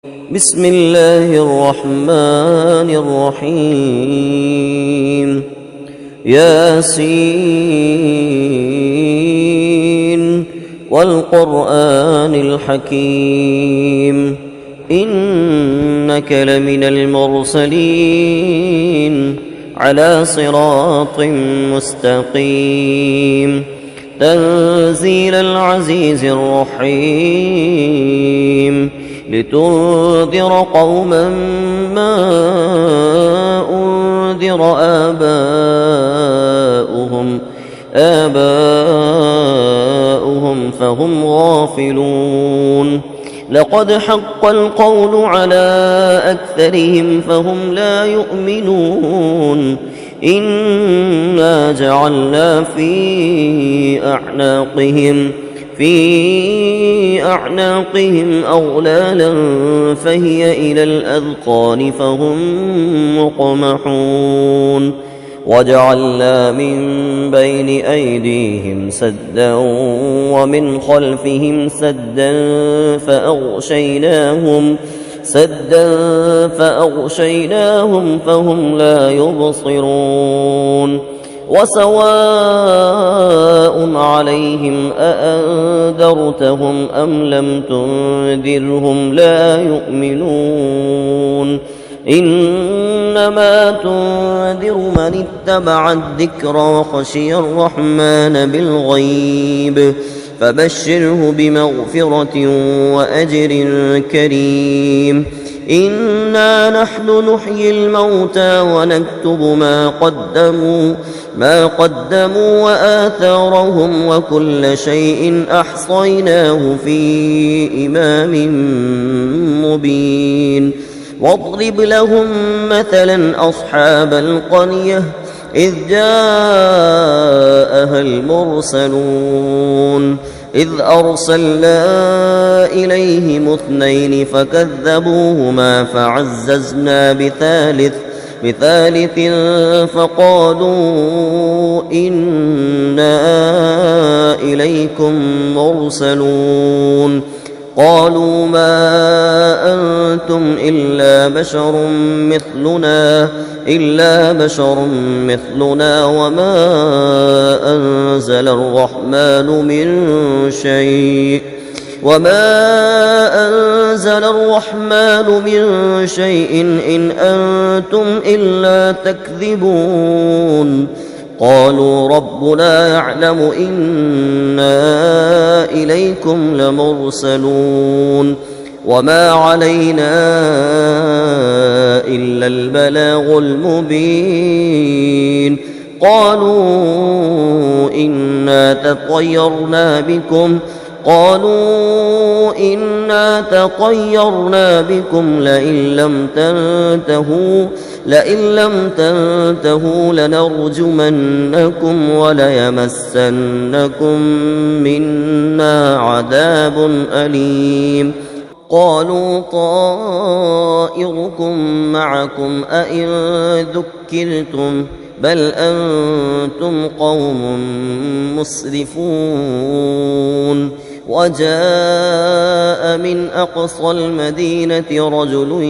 بسم الله الرحمن الرحيم ياسين والقرآن الحكيم إنك لمن المرسلين على صراط مستقيم تنزيل العزيز الرحيم لتنذر قوما ما أنذر آباؤهم فهم غافلون لقد حق القول على أكثرهم فهم لا يؤمنون إنا جعلنا في أعناقهم أغلالا فهي إلى الأذقان فهم مقمحون وجعلنا من بين أيديهم سدا ومن خلفهم سدا فأغشيناهم فهم لا يبصرون وسواء عليهم أأنذرتهم أم لم تنذرهم لا يؤمنون إنما تنذر من اتبع الذكر وخشي الرحمن بالغيب فبشره بمغفرة وأجر كريم إنا نحن نحيي الموتى ونكتب ما قدموا وآثارهم وكل شيء أحصيناه في إمام مبين واضرب لهم مثلا أصحاب القرية إذ جاءها المرسلون إذ أرسلنا إليهم 2 فكذبوهما فعززنا بثالث فقالوا إنا إليكم مرسلون قالوا ما أنتم إلا بشر مثلنا وما أنزل الرحمن من شيء إن أنتم إلا تكذبون قالوا ربنا يعلم إنا إليكم لمرسلون وما علينا إلا البلاغ المبين قالوا إنا تطيرنا بكم لئن لم تنتهوا لنرجمنكم وليمسنكم منا عذاب أليم قالوا طائركم معكم أئن ذكرتم بل أنتم قوم مسرفون وجاء من أقصى المدينة رجل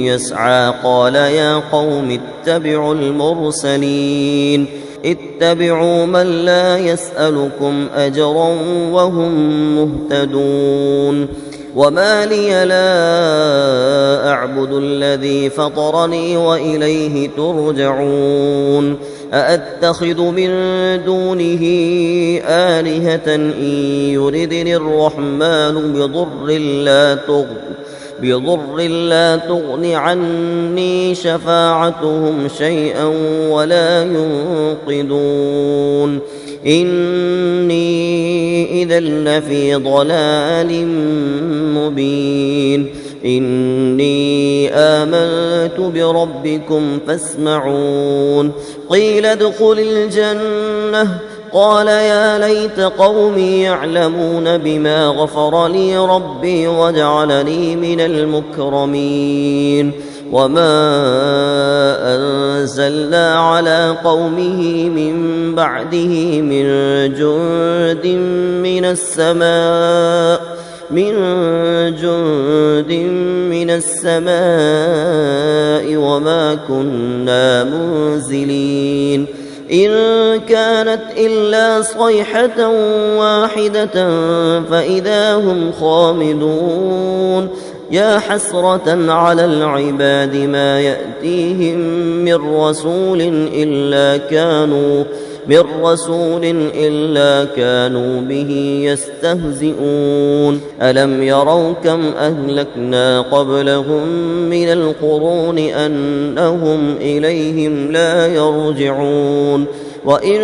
يسعى قال يا قوم اتبعوا المرسلين اتبعوا من لا يسألكم أجرا وهم مهتدون وما لي لا أعبد الذي فطرني وإليه ترجعون أأتخذ من دونه آلهة إن يردني الرحمن بضر لا تغن عني شفاعتهم شيئا ولا ينقذون إني إذا لفي ضلال مبين إني آمنت بربكم فاسمعون قيل ادخل الجنة قال يا ليت قومي يعلمون بما غفر لي ربي وجعلني من المكرمين وما أنزلنا على قومه من بعده من جند من السماء من من السماء وما كنا منزلين إن كانت إلا صيحة واحدة فإذا هم خامدون يا حسرة على العباد ما يأتيهم من رسول إلا كانوا به يستهزئون ألم يروا كم أهلكنا قبلهم من القرون أنهم إليهم لا يرجعون وإن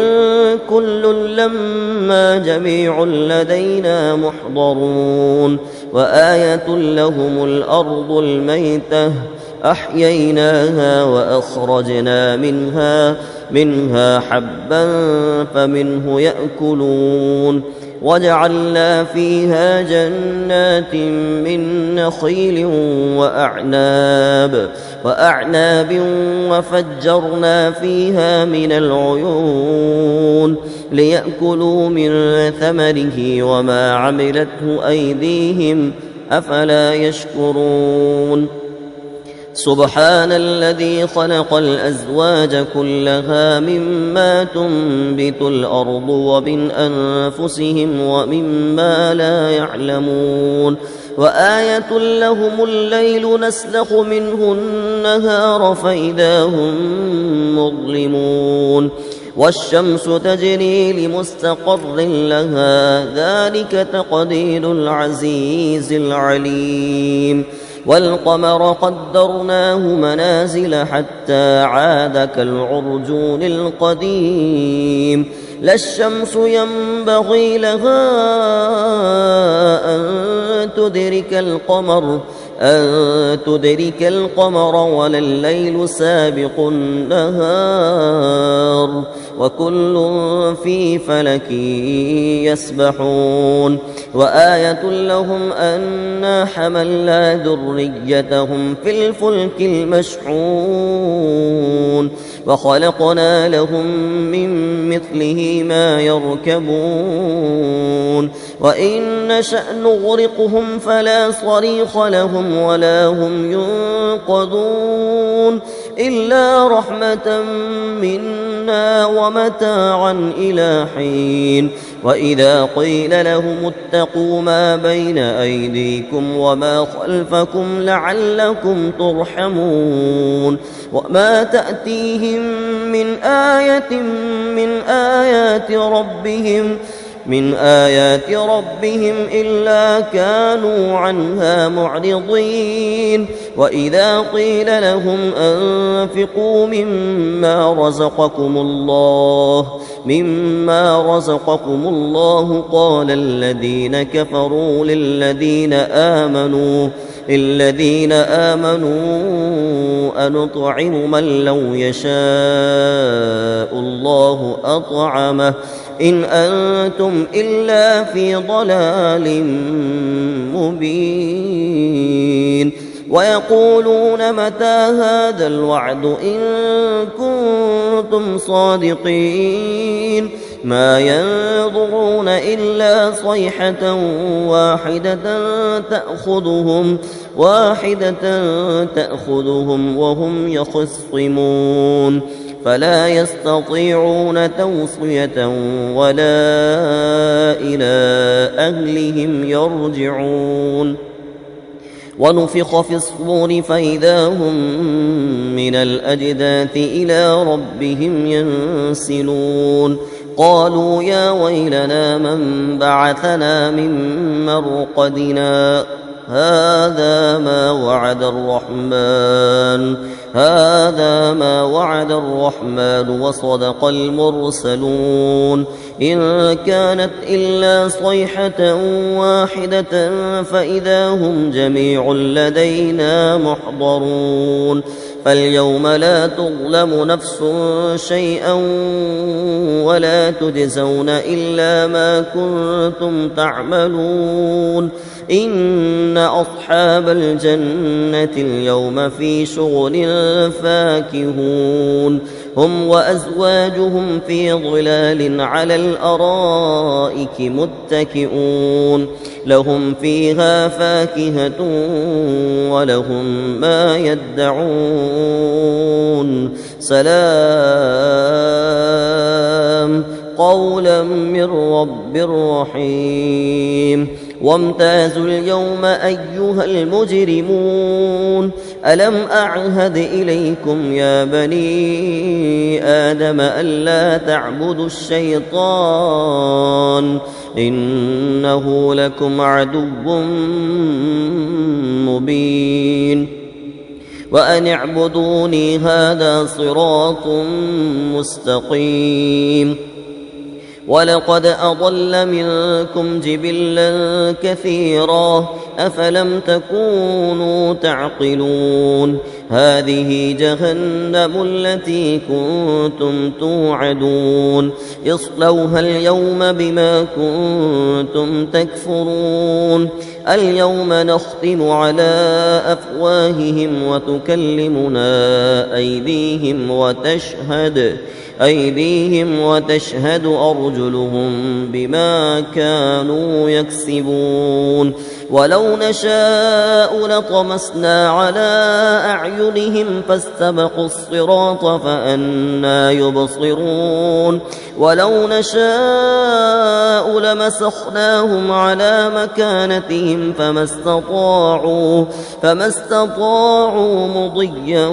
كل لما جميع لدينا محضرون وآية لهم الأرض الميتة أحييناها وأخرجنا منها حبا فمنه يأكلون وجعلنا فيها جنات من نخيل وأعناب وفجرنا فيها من العيون ليأكلوا من ثمره وما عملته أيديهم أفلا يشكرون سبحان الذي خلق الأزواج كلها مما تنبت الأرض ومن أنفسهم ومما لا يعلمون وآية لهم الليل نسلخ منه النهار فإذا هم مظلمون والشمس تجري لمستقر لها ذلك تقدير العزيز العليم والقمر قدرناه منازل حتى عاد كالعرجون القديم لا الشمس ينبغي لها أن تدرك القمر ولا الليل سابق النهار وكل في فلك يسبحون وآية لهم أنا حملنا ذريتهم في الفلك المشحون وخلقنا لهم من مثله ما يركبون وإن نشأ نغرقهم فلا صريخ لهم ولا هم ينقذون إلا رحمة منا ومتاعا إلى حين وإذا قيل لهم اتقوا ما بين أيديكم وما خلفكم لعلكم ترحمون وما تأتيهم من آية من آيات ربهم إلا كانوا عنها معرضين وإذا قيل لهم أنفقوا مما رزقكم الله قال الذين كفروا للذين آمنوا أنطعم من لو يشاء الله أطعمه إن أنتم إلا في ضلال مبين ويقولون متى هذا الوعد إن كنتم صادقين ما ينظرون إلا صيحة واحدة تأخذهم وهم يخصمون فلا يستطيعون توصية ولا إلى أهلهم يرجعون ونفخ في الصور فإذا هم من الأجداث إلى ربهم ينسلون قالوا يا ويلنا من بعثنا من مرقدنا هذا ما وعد الرحمن وصدق المرسلون إن كانت إلا صيحة واحدة فإذا هم جميع لدينا محضرون فاليوم لا تظلم نفس شيئا ولا تجزون إلا ما كنتم تعملون إن أصحاب الجنة اليوم في شغل فاكهون هم وأزواجهم في ظلال على الأرائك متكئون لهم فيها فاكهة ولهم ما يدعون سلام قولا من رب رحيم وامتازوا اليوم أيها المجرمون ألم أعهد إليكم يا بني آدم ألا تعبدوا الشيطان إنه لكم عدو مبين وأن اعبدوني هذا صراط مستقيم ولقد أضل منكم جبلا كثيرا أفلم تكونوا تعقلون هذه جهنم التي كنتم توعدون اصلوها اليوم بما كنتم تكفرون اليوم نختم على أفواههم وتكلمنا أيديهم وتشهد أرجلهم بما كانوا يكسبون ولو نشاء لطمسنا على أعينهم فاستبقوا الصراط فأنى يبصرون ولو نشاء لمسخناهم على مكانتهم فما استطاعوا مضيا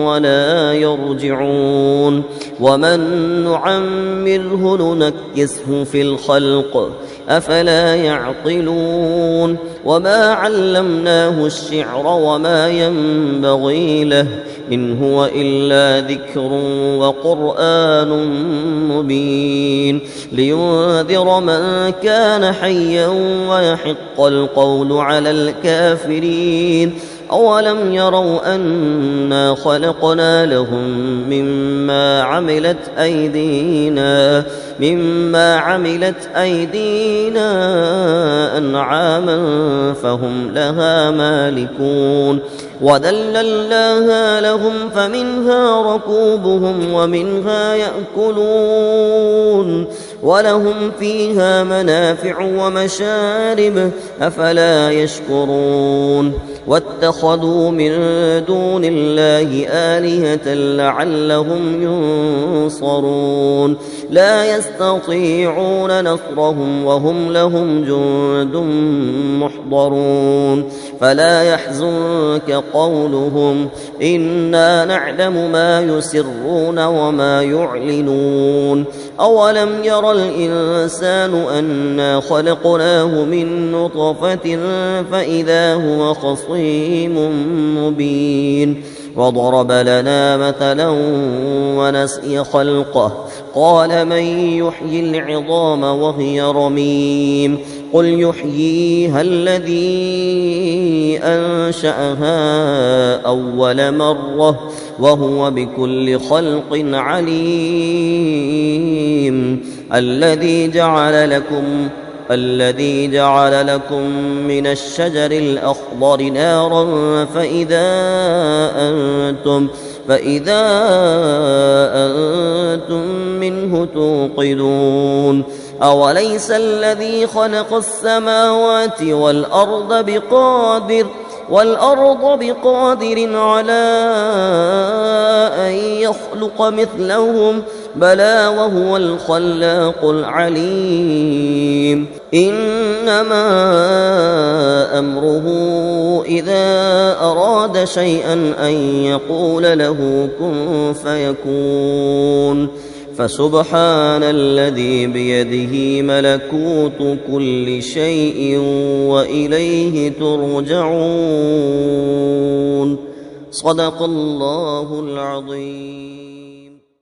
ولا يرجعون ومن نعمره ننكسه في الخلق أفلا يعقلون وما علمناه الشعر وما ينبغي له إن هو إلا ذكر وقرآن مبين لينذر من كان حيا ويحق القول على الكافرين أولم يروا أنا خلقنا لهم مما عملت أيدينا أنعاما فهم لها مالكون وذللناها لهم فمنها ركوبهم ومنها يأكلون ولهم فيها منافع ومشارب أفلا يشكرون واتخذوا من دون الله آلهة لعلهم ينصرون لا يستطيعون نصرهم وهم لهم جند محضرون فلا يحزنك قولهم إنا نعلم ما يسرون وما يعلنون أولم ير الإنسان أنا خلقناه من نطفة فإذا هو خصيم مبين وضرب لنا مثلا ونسي خلقه قال من يحيي العظام وهي رميم قل يحييها الذي أنشأها أول مرة وهو بكل خلق عليم الذي جعل لكم من الشجر الأخضر نارا فإذا أنتم منه توقدون أوليس الذي خلق السماوات والأرض بقادر على أن يخلق مثلهم بلى وهو الخلاق العليم إنما أمره إذا أراد شيئا أن يقول له كن فيكون فسبحان الذي بيده ملكوت كل شيء وإليه ترجعون صدق الله العظيم.